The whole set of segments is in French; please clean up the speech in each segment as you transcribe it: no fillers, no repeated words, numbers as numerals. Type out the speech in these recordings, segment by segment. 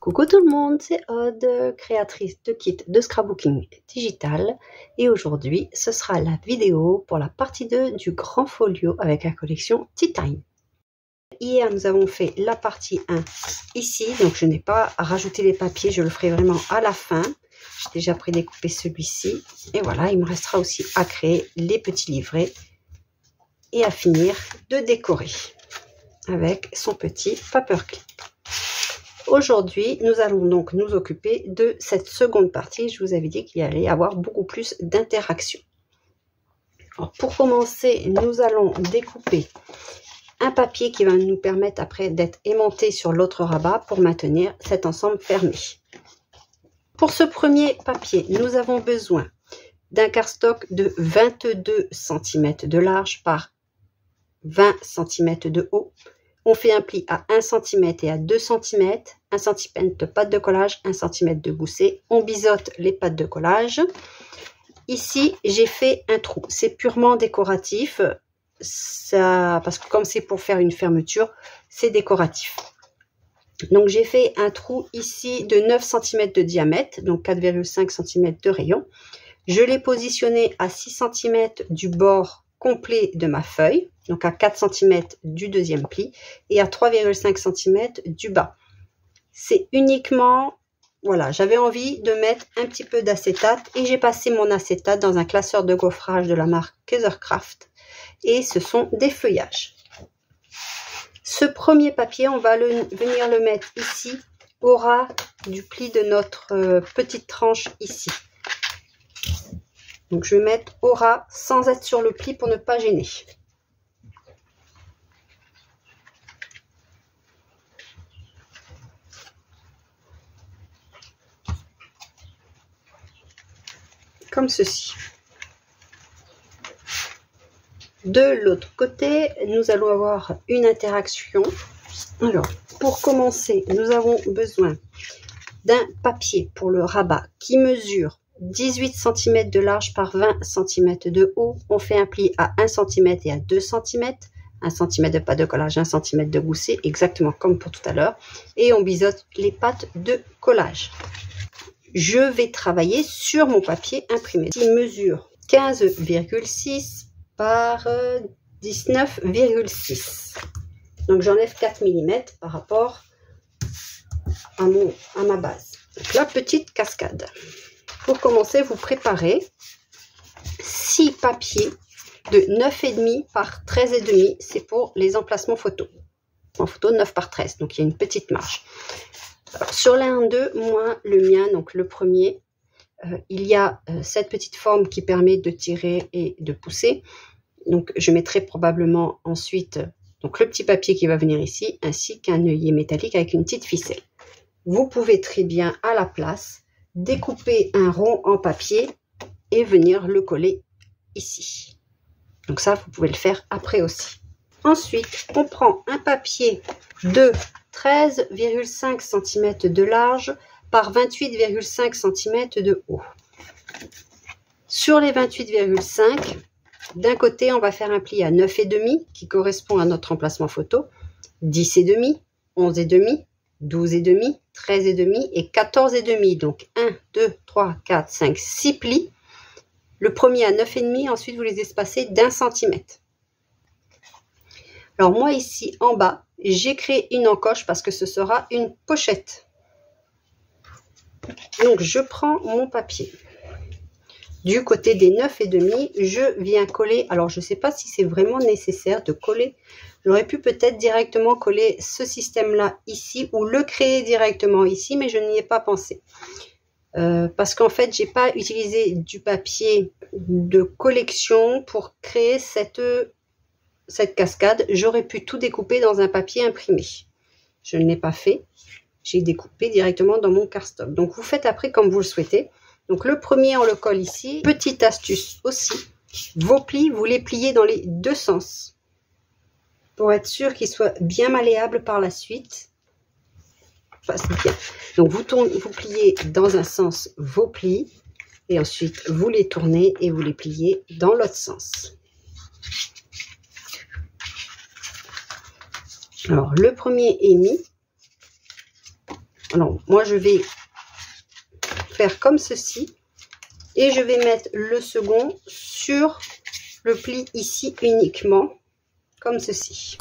Coucou tout le monde, c'est Aude, créatrice de kits de scrapbooking digital, et aujourd'hui ce sera la vidéo pour la partie 2 du grand folio avec la collection Tea Time. Hier nous avons fait la partie 1 ici, donc je n'ai pas rajouté les papiers, je le ferai vraiment à la fin. J'ai déjà prédécoupé celui-ci et voilà, il me restera aussi à créer les petits livrets et à finir de décorer avec son petit paperclip. Aujourd'hui, nous allons donc nous occuper de cette seconde partie. Je vous avais dit qu'il allait y avoir beaucoup plus d'interactions. Pour commencer, nous allons découper un papier qui va nous permettre après d'être aimanté sur l'autre rabat pour maintenir cet ensemble fermé. Pour ce premier papier, nous avons besoin d'un cardstock de 22 cm de large par 20 cm de haut. On fait un pli à 1 cm et à 2 cm, 1 cm de pâte de collage, 1 cm de gousset. On biseaute les pâtes de collage. Ici, j'ai fait un trou. C'est purement décoratif, parce que comme c'est pour faire une fermeture, c'est décoratif. Donc, j'ai fait un trou ici de 9 cm de diamètre, donc 4,5 cm de rayon. Je l'ai positionné à 6 cm du bord complet de ma feuille, donc à 4 cm du deuxième pli et à 3,5 cm du bas. C'est uniquement, voilà, j'avais envie de mettre un petit peu d'acétate et j'ai passé mon acétate dans un classeur de gaufrage de la marque Kaisercraft et ce sont des feuillages. Ce premier papier, on va venir le mettre ici au ras du pli de notre petite tranche ici. Donc, je vais mettre au ras sans être sur le pli pour ne pas gêner. Comme ceci. De l'autre côté, nous allons avoir une interaction. Alors, pour commencer, nous avons besoin d'un papier pour le rabat qui mesure 18 cm de large par 20 cm de haut. On fait un pli à 1 cm et à 2 cm. 1 cm de pâte de collage, 1 cm de gousset, exactement comme pour tout à l'heure. Et on biseaute les pâtes de collage. Je vais travailler sur mon papier imprimé. Il mesure 15,6 par 19,6. Donc j'enlève 4 mm par rapport à ma base. Donc, la petite cascade. Pour commencer, vous préparez 6 papiers de 9,5 par 13,5. C'est pour les emplacements photo. En photo, 9 par 13. Donc, il y a une petite marge. Alors, sur l'un d'eux, moi, le mien, donc le premier, il y a cette petite forme qui permet de tirer et de pousser. Donc, je mettrai probablement ensuite donc, le petit papier qui va venir ici, ainsi qu'un œillet métallique avec une petite ficelle. Vous pouvez très bien, à la place, découper un rond en papier et venir le coller ici. Donc ça, vous pouvez le faire après aussi. Ensuite, on prend un papier de 13,5 cm de large par 28,5 cm de haut. Sur les 28,5, d'un côté, on va faire un pli à 9,5 qui correspond à notre emplacement photo, 10,5, 11,5, 12,5, 13,5 et 14,5. Donc 1, 2, 3, 4, 5, 6 plis. Le premier à 9,5, ensuite vous les espacez d'1 cm. Alors moi ici en bas, j'ai créé une encoche parce que ce sera une pochette. Donc je prends mon papier. Du côté des 9,5, je viens coller. Alors je ne sais pas si c'est vraiment nécessaire de coller. J'aurais pu peut-être directement coller ce système-là ici ou le créer directement ici, mais je n'y ai pas pensé. Parce qu'en fait, j'ai pas utilisé du papier de collection pour créer cette cascade. J'aurais pu tout découper dans un papier imprimé. Je ne l'ai pas fait. J'ai découpé directement dans mon cardstock. Donc, vous faites après comme vous le souhaitez. Donc, le premier, on le colle ici. Petite astuce aussi, vos plis, vous les pliez dans les deux sens. Pour être sûr qu'ils soient bien malléables par la suite. Enfin, bien. Donc vous pliez dans un sens vos plis et ensuite vous les tournez et vous les pliez dans l'autre sens. Alors le premier est mis. Alors, moi, je vais faire comme ceci. Et je vais mettre le second sur le pli ici uniquement, comme ceci.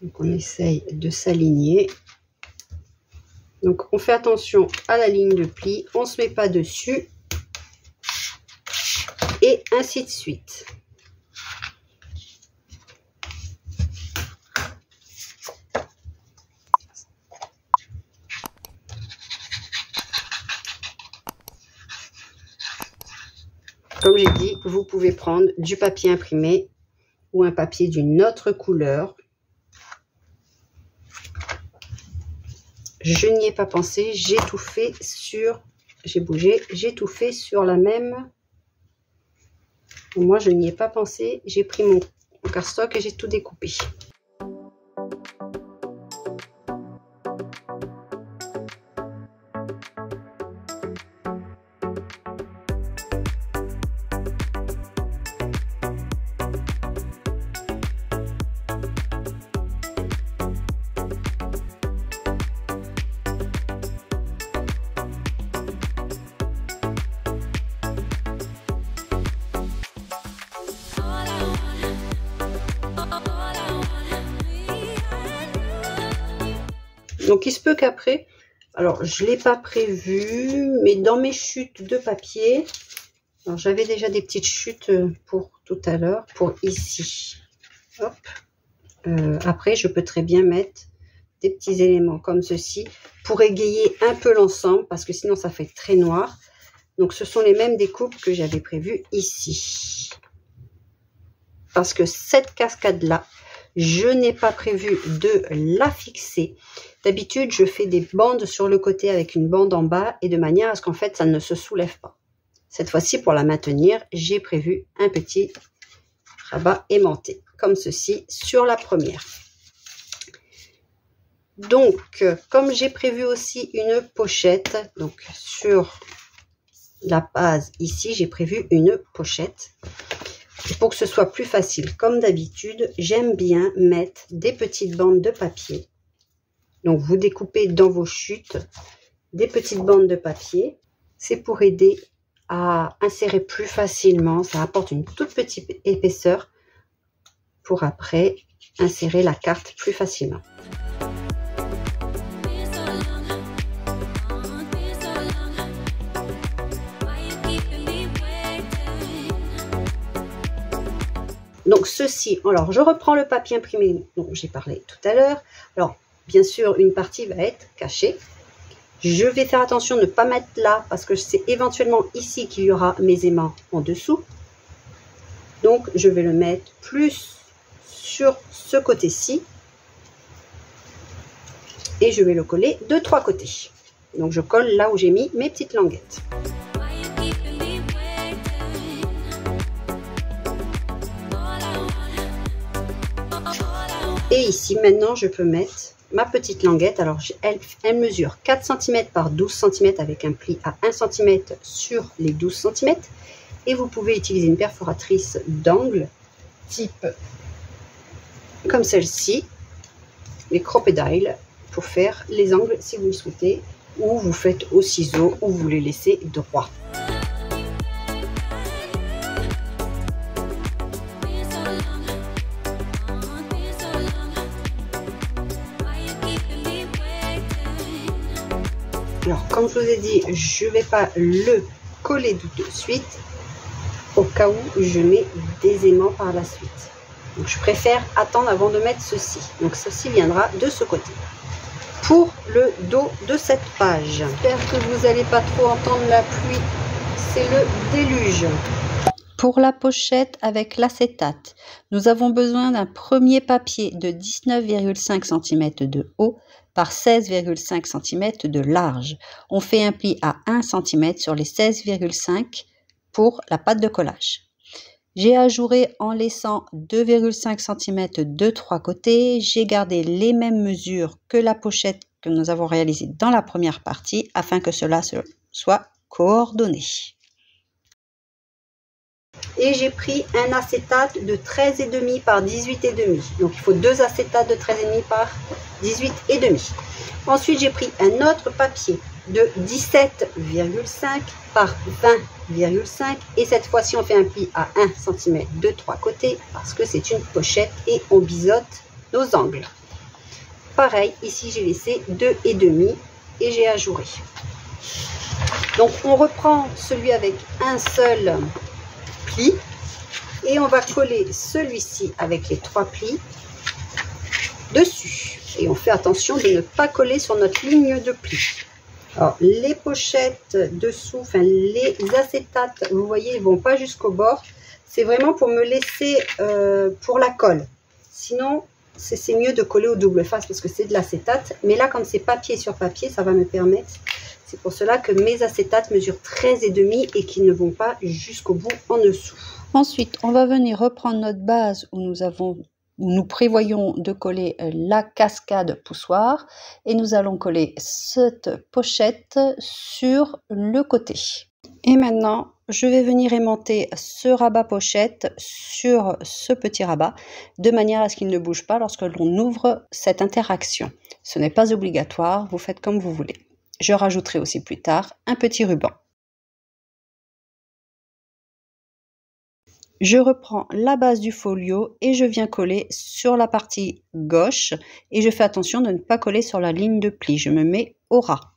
Donc on essaye de s'aligner. Donc on fait attention à la ligne de pli, on ne se met pas dessus et ainsi de suite. Comme j'ai dit, vous pouvez prendre du papier imprimé ou un papier d'une autre couleur. Je n'y ai pas pensé, j'ai tout fait sur, j'ai bougé, j'ai tout fait sur la même. Moi, je n'y ai pas pensé, j'ai pris mon cardstock et j'ai tout découpé. Donc il se peut qu'après, alors je ne l'ai pas prévu, mais dans mes chutes de papier, j'avais déjà des petites chutes pour tout à l'heure, pour ici. Hop. Après, je peux très bien mettre des petits éléments comme ceci pour égayer un peu l'ensemble, parce que sinon ça fait très noir. Donc ce sont les mêmes découpes que j'avais prévues ici. Parce que cette cascade-là, je n'ai pas prévu de la fixer. D'habitude, je fais des bandes sur le côté avec une bande en bas et de manière à ce qu'en fait, ça ne se soulève pas. Cette fois-ci, pour la maintenir, j'ai prévu un petit rabat aimanté, comme ceci, sur la première. Donc, comme j'ai prévu aussi une pochette, donc sur la base ici, j'ai prévu une pochette. Pour que ce soit plus facile, comme d'habitude, j'aime bien mettre des petites bandes de papier. Donc, vous découpez dans vos chutes des petites bandes de papier. C'est pour aider à insérer plus facilement. Ça apporte une toute petite épaisseur pour après insérer la carte plus facilement. Donc ceci, alors je reprends le papier imprimé dont j'ai parlé tout à l'heure. Alors bien sûr, une partie va être cachée. Je vais faire attention de ne pas mettre là parce que c'est éventuellement ici qu'il y aura mes aimants en dessous. Donc je vais le mettre plus sur ce côté-ci. Et je vais le coller de 3 côtés. Donc je colle là où j'ai mis mes petites languettes. Et ici, maintenant, je peux mettre ma petite languette. Alors, elle mesure 4 cm par 12 cm avec un pli à 1 cm sur les 12 cm. Et vous pouvez utiliser une perforatrice d'angle type comme celle-ci, les crocodiles, pour faire les angles si vous le souhaitez. Ou vous faites au ciseau ou vous les laissez droits. Alors, comme je vous ai dit, je ne vais pas le coller tout de suite, au cas où je mets des aimants par la suite. Donc, je préfère attendre avant de mettre ceci. Donc, ceci viendra de ce côté. Pour le dos de cette page, j'espère que vous n'allez pas trop entendre la pluie, c'est le déluge. Pour la pochette avec l'acétate, nous avons besoin d'un premier papier de 19,5 cm de haut par 16,5 cm de large. On fait un pli à 1 cm sur les 16,5 pour la pâte de collage. J'ai ajouré en laissant 2,5 cm de 3 côtés. J'ai gardé les mêmes mesures que la pochette que nous avons réalisée dans la première partie afin que cela soit coordonné. Et j'ai pris un acétate de 13,5 par 18,5. Donc il faut 2 acétates de 13,5 par 18,5. Ensuite j'ai pris un autre papier de 17,5 par 20,5 et cette fois-ci on fait un pli à 1 cm de 3 côtés parce que c'est une pochette et on biseaute nos angles. Pareil, ici j'ai laissé 2,5 et j'ai ajouré. Donc on reprend celui avec un seul pli et on va coller celui-ci avec les 3 plis dessus. Et on fait attention de ne pas coller sur notre ligne de pli. Alors, les pochettes dessous, enfin les acétates, vous voyez, ils ne vont pas jusqu'au bord. C'est vraiment pour me laisser pour la colle. Sinon, c'est mieux de coller au double face parce que c'est de l'acétate. Mais là, comme c'est papier sur papier, ça va me permettre. C'est pour cela que mes acétates mesurent 13,5 et qu'ils ne vont pas jusqu'au bout en dessous. Ensuite, on va venir reprendre notre base où nous prévoyons de coller la cascade poussoir et nous allons coller cette pochette sur le côté. Et maintenant, je vais venir aimanter ce rabat pochette sur ce petit rabat de manière à ce qu'il ne bouge pas lorsque l'on ouvre cette interaction. Ce n'est pas obligatoire, vous faites comme vous voulez. Je rajouterai aussi plus tard un petit ruban. Je reprends la base du folio et je viens coller sur la partie gauche et je fais attention de ne pas coller sur la ligne de pli. Je me mets au ras.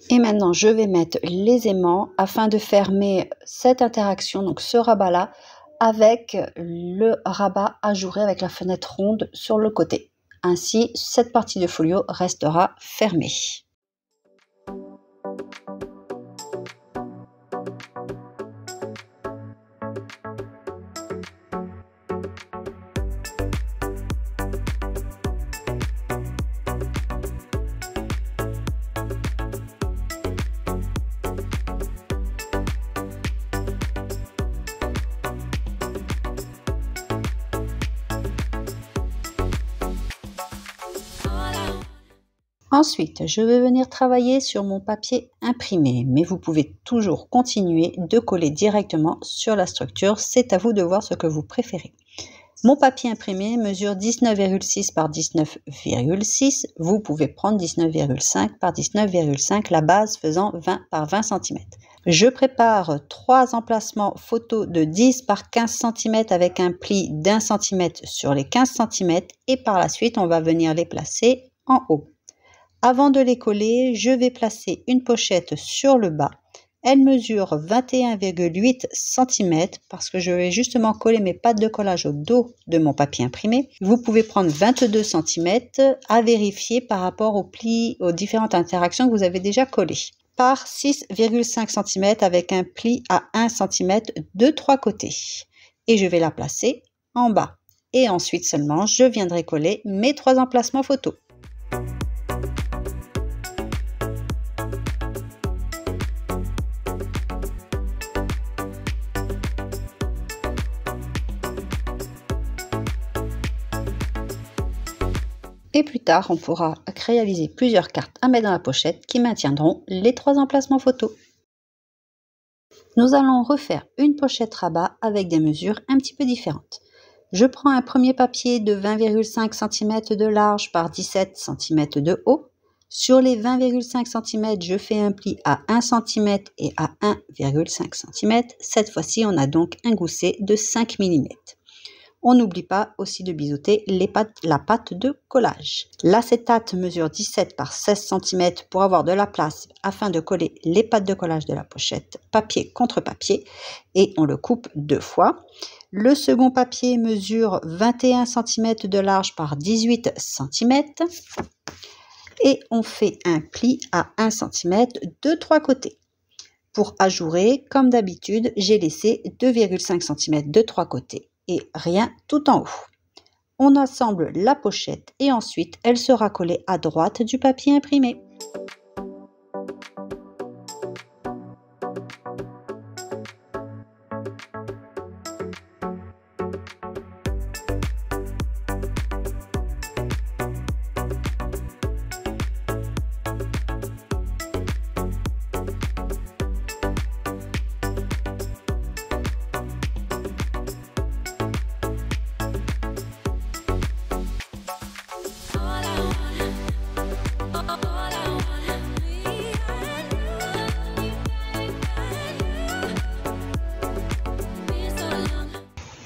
Et maintenant, je vais mettre les aimants afin de fermer cette interaction, donc ce rabat-là, avec le rabat ajouré avec la fenêtre ronde sur le côté. Ainsi, cette partie de folio restera fermée. Ensuite, je vais venir travailler sur mon papier imprimé, mais vous pouvez toujours continuer de coller directement sur la structure, c'est à vous de voir ce que vous préférez. Mon papier imprimé mesure 19,6 par 19,6, vous pouvez prendre 19,5 par 19,5, la base faisant 20 par 20 cm. Je prépare 3 emplacements photos de 10 par 15 cm avec un pli d'1 cm sur les 15 cm et par la suite on va venir les placer en haut. Avant de les coller, je vais placer une pochette sur le bas. Elle mesure 21,8 cm parce que je vais justement coller mes pattes de collage au dos de mon papier imprimé. Vous pouvez prendre 22 cm à vérifier par rapport aux plis, aux différentes interactions que vous avez déjà collées. Par 6,5 cm avec un pli à 1 cm de 3 côtés. Et je vais la placer en bas. Et ensuite seulement, je viendrai coller mes 3 emplacements photos. Et plus tard, on pourra réaliser plusieurs cartes à mettre dans la pochette qui maintiendront les 3 emplacements photos. Nous allons refaire une pochette rabat avec des mesures un petit peu différentes. Je prends un premier papier de 20,5 cm de large par 17 cm de haut. Sur les 20,5 cm, je fais un pli à 1 cm et à 1,5 cm. Cette fois-ci, on a donc un gousset de 5 mm. On n'oublie pas aussi de biseauter la pâte de collage. L'acétate mesure 17 par 16 cm pour avoir de la place afin de coller les pattes de collage de la pochette, papier contre papier, et on le coupe 2 fois. Le second papier mesure 21 cm de large par 18 cm et on fait un pli à 1 cm de 3 côtés. Pour ajourer, comme d'habitude, j'ai laissé 2,5 cm de 3 côtés et rien tout en haut. On assemble la pochette et ensuite elle sera collée à droite du papier imprimé.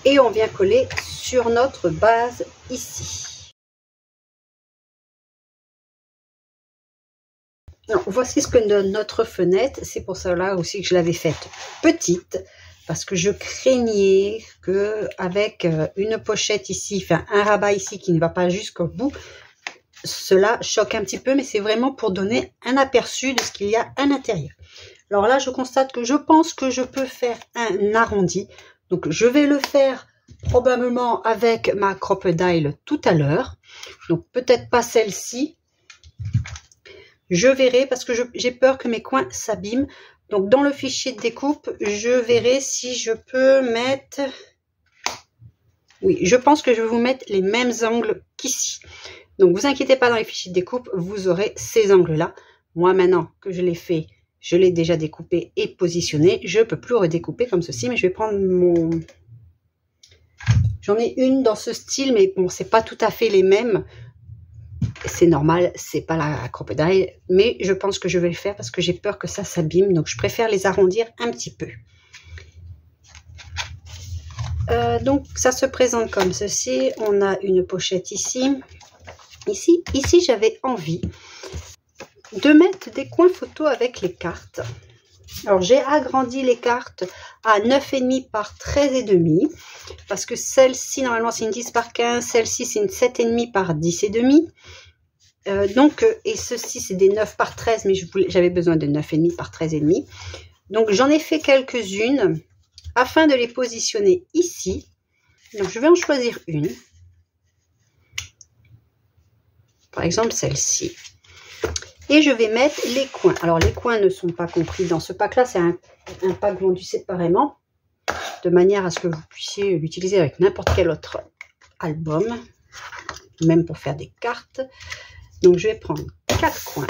Et on vient coller sur notre base ici. Alors, voici ce que donne notre fenêtre. C'est pour cela aussi que je l'avais faite petite, parce que je craignais que avec une pochette ici, enfin un rabat ici qui ne va pas jusqu'au bout, cela choque un petit peu, mais c'est vraiment pour donner un aperçu de ce qu'il y a à l'intérieur. Alors là, je constate que je pense que je peux faire un arrondi. Donc, je vais le faire probablement avec ma Crop-A-Dile tout à l'heure. Donc, peut-être pas celle-ci. Je verrai parce que j'ai peur que mes coins s'abîment. Donc, dans le fichier de découpe, je verrai si je peux mettre... Oui, je pense que je vais vous mettre les mêmes angles qu'ici. Donc, vous inquiétez pas, dans les fichiers de découpe, vous aurez ces angles-là. Moi, maintenant que je l'ai fait, je l'ai déjà découpé et positionné. Je ne peux plus redécouper comme ceci, mais je vais prendre mon... J'en ai une dans ce style, mais bon, c'est pas tout à fait les mêmes. C'est normal, c'est pas la Crop-A-Dile, mais je pense que je vais le faire parce que j'ai peur que ça s'abîme. Donc, je préfère les arrondir un petit peu. Donc, ça se présente comme ceci. On a une pochette ici. Ici, j'avais envie de mettre des coins photos avec les cartes. Alors, j'ai agrandi les cartes à 9,5 par 13,5 parce que celle-ci, normalement, c'est une 10 par 15. Celle-ci, c'est une 7,5 par 10,5. Et ceci, c'est des 9 par 13, mais j'avais besoin de 9,5 par 13,5. Donc, j'en ai fait quelques-unes afin de les positionner ici. Donc, je vais en choisir une. Par exemple, celle-ci. Et je vais mettre les coins. Alors, les coins ne sont pas compris dans ce pack-là. C'est un pack vendu séparément, de manière à ce que vous puissiez l'utiliser avec n'importe quel autre album, même pour faire des cartes. Donc, je vais prendre 4 coins.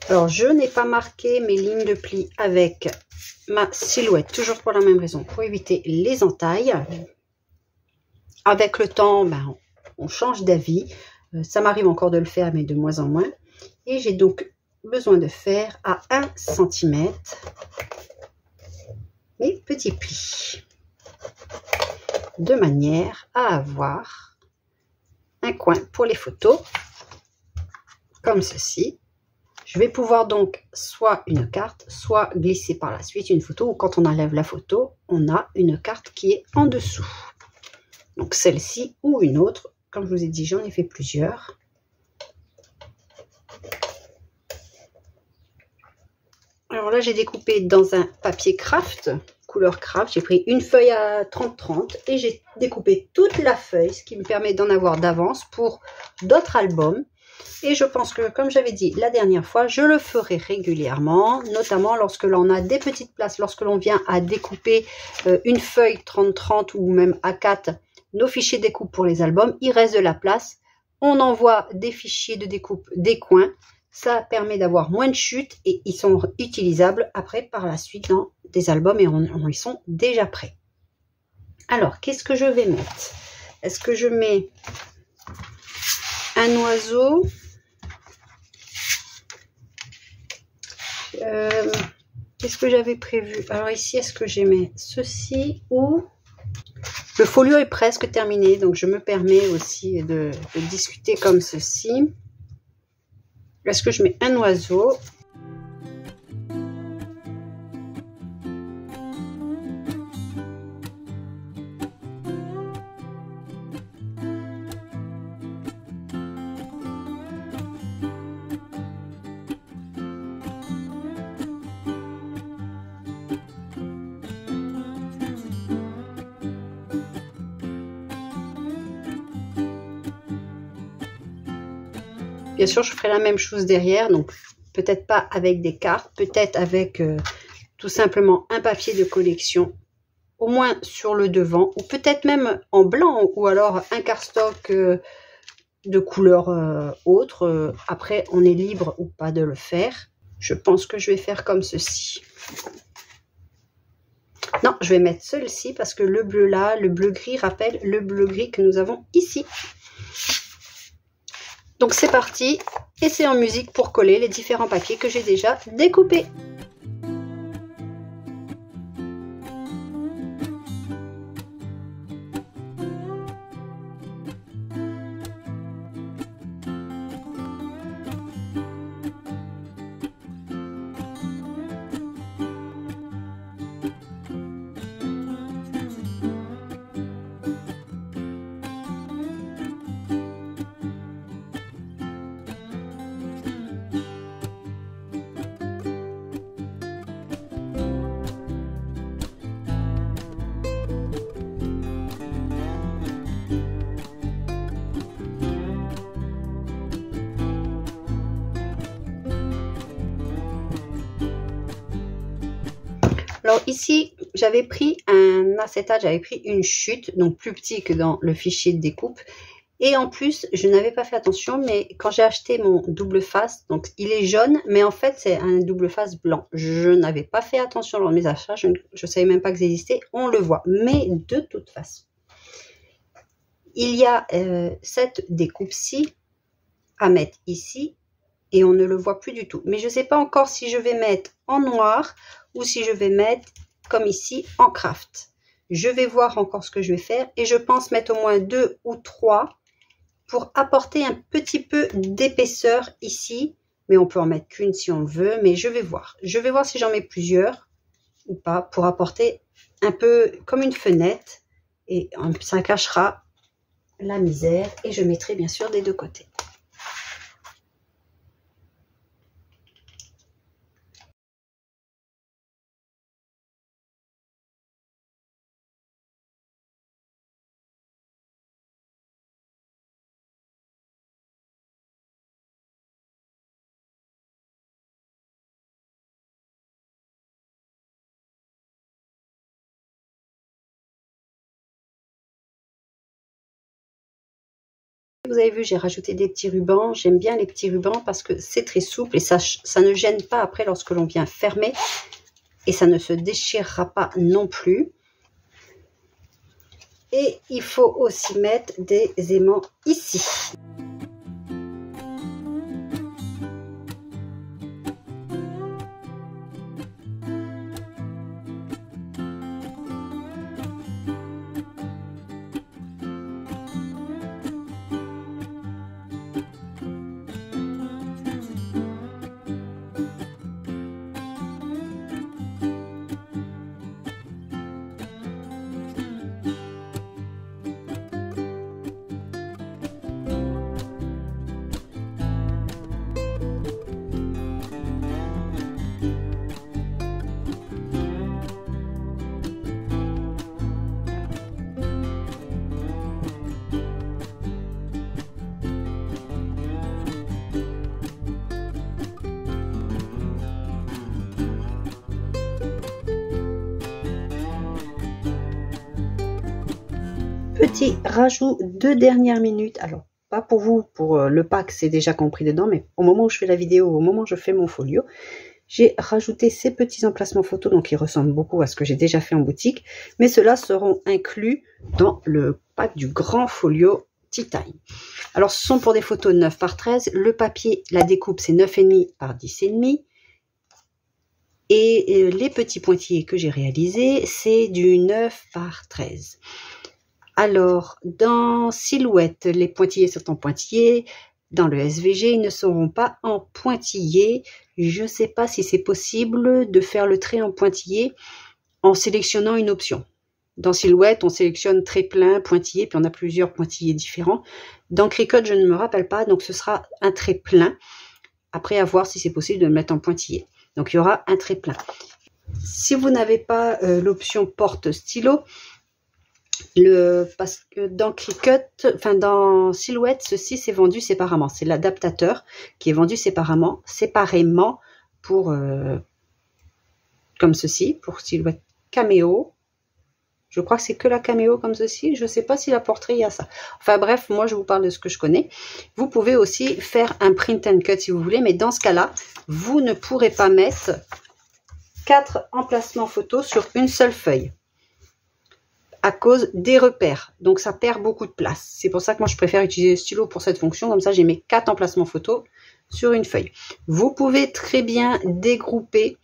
Alors, je n'ai pas marqué mes lignes de pli avec ma silhouette, toujours pour la même raison, pour éviter les entailles. Avec le temps, ben, on change d'avis. Ça m'arrive encore de le faire, mais de moins en moins. Et j'ai donc besoin de faire à 1 cm mes petits plis, de manière à avoir un coin pour les photos, comme ceci. Je vais pouvoir donc soit une carte, soit glisser par la suite une photo, ou quand on enlève la photo, on a une carte qui est en dessous. Donc celle-ci ou une autre. Comme je vous ai dit, j'en ai fait plusieurs. Alors là, j'ai découpé dans un papier craft, couleur craft. J'ai pris une feuille à 30-30 et j'ai découpé toute la feuille, ce qui me permet d'en avoir d'avance pour d'autres albums. Et je pense que, comme j'avais dit la dernière fois, je le ferai régulièrement, notamment lorsque l'on a des petites places, lorsque l'on vient à découper une feuille 30-30 ou même A4, nos fichiers de découpe pour les albums, il reste de la place. On envoie des fichiers de découpe des coins. Ça permet d'avoir moins de chutes et ils sont utilisables après par la suite dans des albums et ils sont déjà prêts. Alors, qu'est-ce que je vais mettre? Est-ce que je mets un oiseau? Qu'est-ce que j'avais prévu? Alors ici, est-ce que j'aimais ceci ou... Le folio est presque terminé, donc je me permets aussi de discuter comme ceci. Est-ce que je mets un oiseau? Bien sûr, je ferai la même chose derrière, donc peut-être pas avec des cartes, peut-être avec tout simplement un papier de collection, au moins sur le devant, ou peut-être même en blanc, ou alors un cardstock de couleur autre. Après, on est libre ou pas de le faire. Je pense que je vais faire comme ceci. Non, je vais mettre celui-ci parce que le bleu là, le bleu gris rappelle le bleu gris que nous avons ici. Donc c'est parti, et c'est en musique pour coller les différents papiers que j'ai déjà découpés. Alors ici, j'avais pris un acétate, j'avais pris une chute, donc plus petit que dans le fichier de découpe. Et en plus, je n'avais pas fait attention, mais quand j'ai acheté mon double face, donc il est jaune, mais en fait c'est un double face blanc. Je n'avais pas fait attention lors de mes achats, je ne savais même pas que ça existait, on le voit. Mais de toute façon, il y a cette découpe-ci à mettre ici, et on ne le voit plus du tout. Mais je ne sais pas encore si je vais mettre en noir ou si je vais mettre comme ici en craft. Je vais voir encore ce que je vais faire et je pense mettre au moins 2 ou 3 pour apporter un petit peu d'épaisseur ici. Mais on peut en mettre qu'une si on veut, mais je vais voir. Je vais voir si j'en mets plusieurs ou pas pour apporter un peu comme une fenêtre et ça cachera la misère et je mettrai bien sûr des deux côtés. Vous avez vu, j'ai rajouté des petits rubans. J'aime bien les petits rubans parce que c'est très souple et ça ne gêne pas après lorsque l'on vient fermer. Et ça ne se déchirera pas non plus. Et il faut aussi mettre des aimants ici. Petit rajout de dernière minute, alors pas pour vous, pour le pack c'est déjà compris dedans, mais au moment où je fais la vidéo, au moment où je fais mon folio, j'ai rajouté ces petits emplacements photos, donc ils ressemblent beaucoup à ce que j'ai déjà fait en boutique, mais ceux-là seront inclus dans le pack du grand folio Tea Time. Alors ce sont pour des photos 9 par 13, le papier, la découpe c'est 9,5 par 10,5, et les petits pointillés que j'ai réalisés, c'est du 9 par 13. Alors, dans Silhouette, les pointillés sont en pointillés. Dans le SVG, ils ne seront pas en pointillés. Je ne sais pas si c'est possible de faire le trait en pointillé en sélectionnant une option. Dans Silhouette, on sélectionne trait plein, pointillé, puis on a plusieurs pointillés différents. Dans Cricut, je ne me rappelle pas, donc ce sera un trait plein. Après, à voir si c'est possible de le mettre en pointillé. Donc, il y aura un trait plein. Si vous n'avez pas l'option porte stylo, Parce que dans Cricut, enfin dans Silhouette, ceci c'est vendu séparément. C'est l'adaptateur qui est vendu séparément pour comme ceci, pour Silhouette Cameo. Je crois que c'est que la Cameo comme ceci. Je ne sais pas si la Portrait, il y a ça. Enfin bref, moi je vous parle de ce que je connais. Vous pouvez aussi faire un print and cut si vous voulez, mais dans ce cas-là, vous ne pourrez pas mettre 4 emplacements photos sur une seule feuille à cause des repères. Donc ça perd beaucoup de place. C'est pour ça que moi je préfère utiliser le stylo pour cette fonction. Comme ça j'ai mes 4 emplacements photos sur une feuille. Vous pouvez très bien dégrouper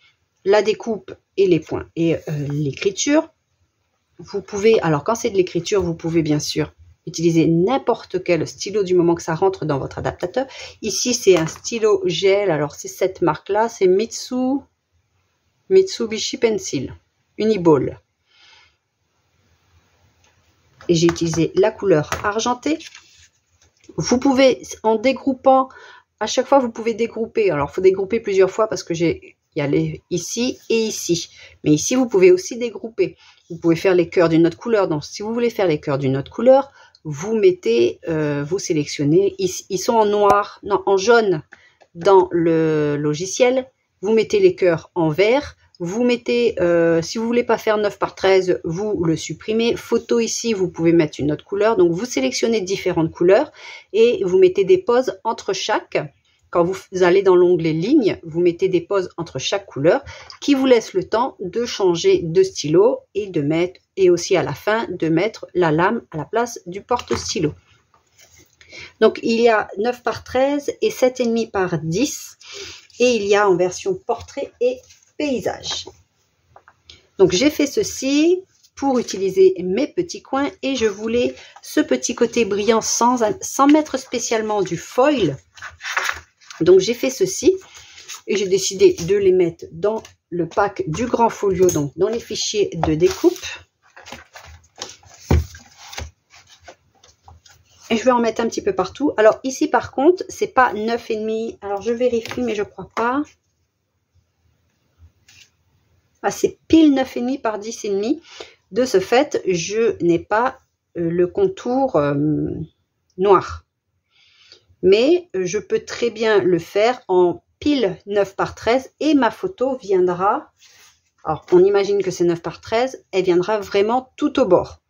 la découpe et les points et l'écriture. Vous pouvez, alors quand c'est de l'écriture, vous pouvez bien sûr utiliser n'importe quel stylo du moment que ça rentre dans votre adaptateur. Ici c'est un stylo gel, alors c'est cette marque là, c'est Mitsubishi Pencil Uniball. Et j'ai utilisé la couleur argentée. Vous pouvez, en dégroupant, à chaque fois vous pouvez dégrouper. Alors il faut dégrouper plusieurs fois parce que il y a les ici et ici. Mais ici vous pouvez aussi dégrouper. Vous pouvez faire les cœurs d'une autre couleur. Donc si vous voulez faire les cœurs d'une autre couleur, vous mettez, vous sélectionnez. Ils sont en noir, non en jaune dans le logiciel. Vous mettez les cœurs en vert. Vous mettez, si vous voulez pas faire 9 par 13, vous le supprimez. Photo ici, vous pouvez mettre une autre couleur. Donc, vous sélectionnez différentes couleurs et vous mettez des pauses entre chaque. Quand vous allez dans l'onglet Lignes, vous mettez des pauses entre chaque couleur qui vous laisse le temps de changer de stylo et de mettre, et aussi à la fin, de mettre la lame à la place du porte-stylo. Donc, il y a 9 par 13 et 7,5 par 10. Et il y a en version portrait et paysage. Donc j'ai fait ceci pour utiliser mes petits coins et je voulais ce petit côté brillant sans mettre spécialement du foil. Donc j'ai fait ceci et j'ai décidé de les mettre dans le pack du Grand Folio, donc dans les fichiers de découpe. Et je vais en mettre un petit peu partout. Alors ici par contre, c'est pas 9,5. Alors je vérifie mais je crois pas. Ah, c'est pile 9,5 par 10,5. De ce fait, je n'ai pas le contour noir. Mais je peux très bien le faire en pile 9 par 13 et ma photo viendra, alors on imagine que c'est 9 par 13, elle viendra vraiment tout au bord.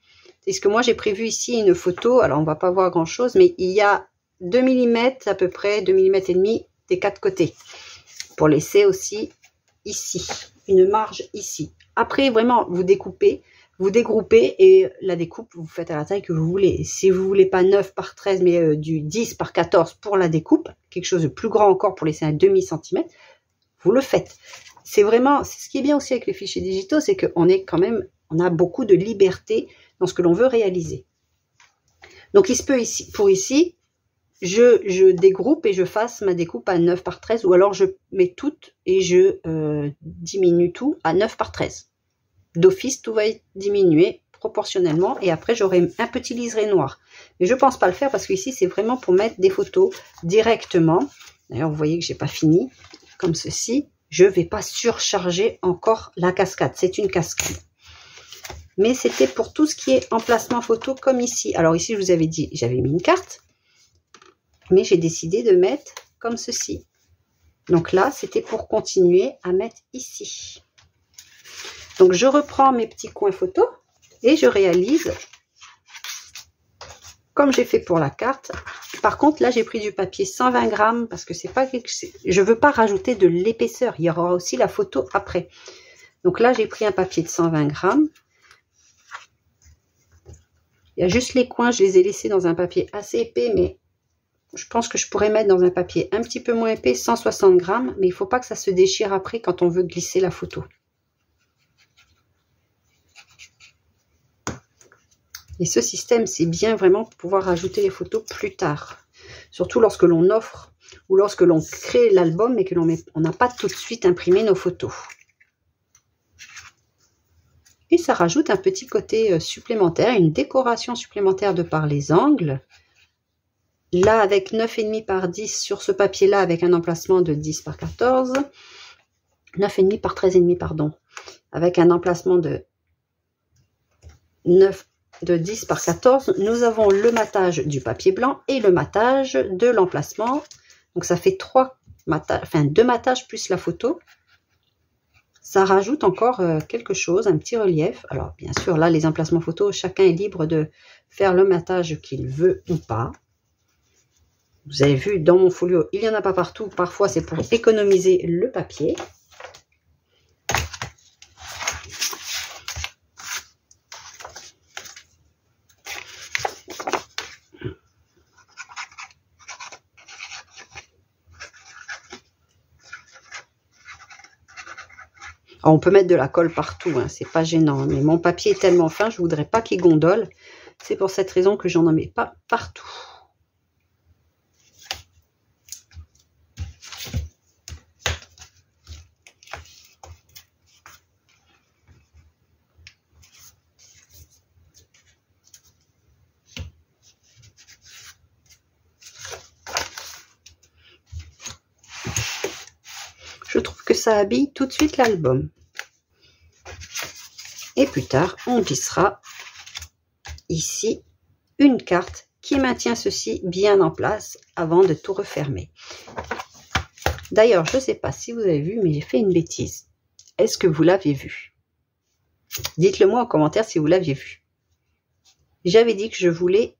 C'est ce que moi j'ai prévu ici une photo, alors on va pas voir grand chose, mais il y a 2 mm à peu près, 2 mm et demi des 4 côtés. Pour laisser aussi ici une marge ici. Après vraiment vous découpez, vous dégroupez et la découpe vous faites à la taille que vous voulez. Si vous voulez pas 9 par 13 mais du 10 par 14 pour la découpe, quelque chose de plus grand encore pour laisser un demi-centimètre, vous le faites. C'est vraiment, c'est ce qui est bien aussi avec les fichiers digitaux, c'est qu'on est quand même, on a beaucoup de liberté dans ce que l'on veut réaliser. Donc il se peut ici, pour ici, je dégroupe et je fasse ma découpe à 9 par 13 ou alors je mets toutes et je diminue tout à 9 par 13. D'office, tout va être diminué proportionnellement et après j'aurai un petit liseré noir. Mais je ne pense pas le faire parce que ici c'est vraiment pour mettre des photos directement. D'ailleurs vous voyez que j'ai pas fini comme ceci. Je ne vais pas surcharger encore la cascade. C'est une cascade. Mais c'était pour tout ce qui est emplacement photo comme ici. Alors ici je vous avais dit, j'avais mis une carte. Mais j'ai décidé de mettre comme ceci. Donc là, c'était pour continuer à mettre ici. Donc je reprends mes petits coins photo et je réalise comme j'ai fait pour la carte. Par contre, là, j'ai pris du papier 120 grammes parce que c'est pas quelque chose. Je veux pas rajouter de l'épaisseur. Il y aura aussi la photo après. Donc là, j'ai pris un papier de 120 grammes. Il y a juste les coins, je les ai laissés dans un papier assez épais, mais je pense que je pourrais mettre dans un papier un petit peu moins épais, 160 grammes, mais il ne faut pas que ça se déchire après quand on veut glisser la photo. Et ce système, c'est bien vraiment pour pouvoir rajouter les photos plus tard. Surtout lorsque l'on offre ou lorsque l'on crée l'album et que on n'a pas tout de suite imprimé nos photos. Et ça rajoute un petit côté supplémentaire, une décoration supplémentaire de par les angles. Là, avec 9,5 par 10 sur ce papier-là, avec un emplacement de 10 par 14. 9,5 par 13,5, pardon. Avec un emplacement de 9 de 10 par 14, nous avons le matage du papier blanc et le matage de l'emplacement. Donc ça fait 2 matages plus la photo. Ça rajoute encore quelque chose, un petit relief. Alors bien sûr, là, les emplacements photos, chacun est libre de faire le matage qu'il veut ou pas. Vous avez vu, dans mon folio, il n'y en a pas partout. Parfois, c'est pour économiser le papier. Alors, on peut mettre de la colle partout, hein, c'est pas gênant. Mais mon papier est tellement fin, je voudrais pas qu'il gondole. C'est pour cette raison que j'en mets pas partout. Je trouve que ça habille tout de suite l'album. Et plus tard, on glissera ici une carte qui maintient ceci bien en place avant de tout refermer. D'ailleurs, je ne sais pas si vous avez vu, mais j'ai fait une bêtise. Est-ce que vous l'avez vu? Dites-le moi en commentaire si vous l'aviez vu. J'avais dit que je voulais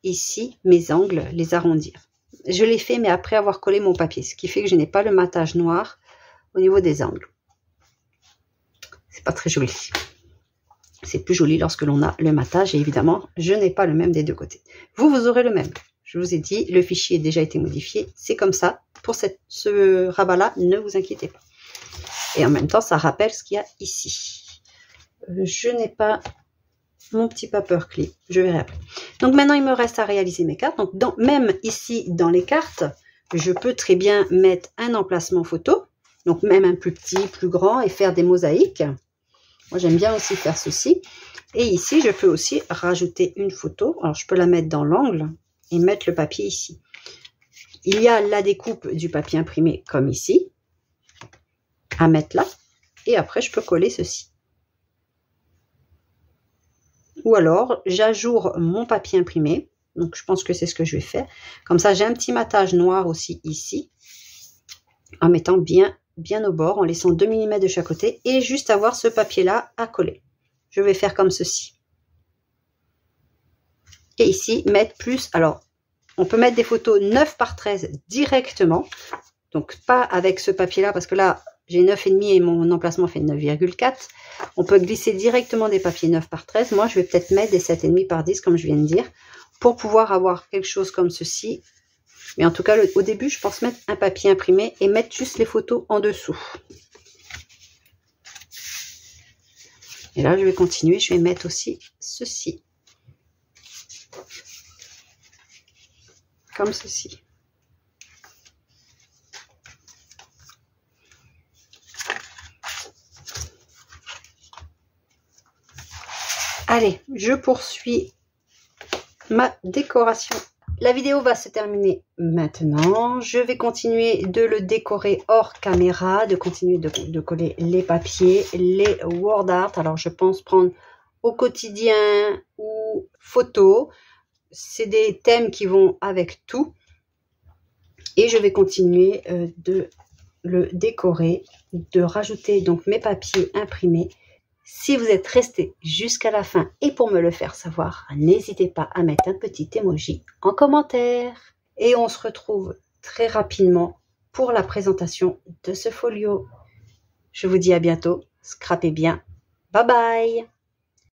ici mes angles les arrondir. Je l'ai fait, mais après avoir collé mon papier, ce qui fait que je n'ai pas le matage noir au niveau des angles. C'est pas très joli. C'est plus joli lorsque l'on a le matage, et évidemment, je n'ai pas le même des deux côtés. Vous, vous aurez le même. Je vous ai dit, le fichier a déjà été modifié. C'est comme ça. Pour ce rabat-là, ne vous inquiétez pas. Et en même temps, ça rappelle ce qu'il y a ici. Je n'ai pas mon petit paperclip. Je verrai après. Donc maintenant, il me reste à réaliser mes cartes. Donc même ici, dans les cartes, je peux très bien mettre un emplacement photo. Donc même un plus petit, plus grand, et faire des mosaïques. Moi, j'aime bien aussi faire ceci. Et ici, je peux aussi rajouter une photo. Alors, je peux la mettre dans l'angle et mettre le papier ici. Il y a la découpe du papier imprimé, comme ici, à mettre là. Et après, je peux coller ceci. Ou alors, j'ajoure mon papier imprimé. Donc, je pense que c'est ce que je vais faire. Comme ça, j'ai un petit matage noir aussi ici, en mettant bien au bord, en laissant 2 mm de chaque côté, et juste avoir ce papier-là à coller. Je vais faire comme ceci. Et ici, mettre plus. Alors, on peut mettre des photos 9 par 13 directement. Donc, pas avec ce papier-là, parce que là, j'ai 9,5 et mon emplacement fait 9,4. On peut glisser directement des papiers 9 par 13. Moi, je vais peut-être mettre des 7,5 par 10, comme je viens de dire, pour pouvoir avoir quelque chose comme ceci. Mais en tout cas, au début, je pense mettre un papier imprimé et mettre juste les photos en dessous. Et là, je vais continuer. Je vais mettre aussi ceci. Comme ceci. Allez, je poursuis ma décoration. La vidéo va se terminer maintenant. Je vais continuer de le décorer hors caméra, de continuer de coller les papiers, les word art. Alors, je pense prendre au quotidien ou photo. C'est des thèmes qui vont avec tout. Et je vais continuer de le décorer, de rajouter donc mes papiers imprimés. Si vous êtes resté jusqu'à la fin et pour me le faire savoir, n'hésitez pas à mettre un petit emoji en commentaire. Et on se retrouve très rapidement pour la présentation de ce folio. Je vous dis à bientôt. Scrapez bien. Bye bye.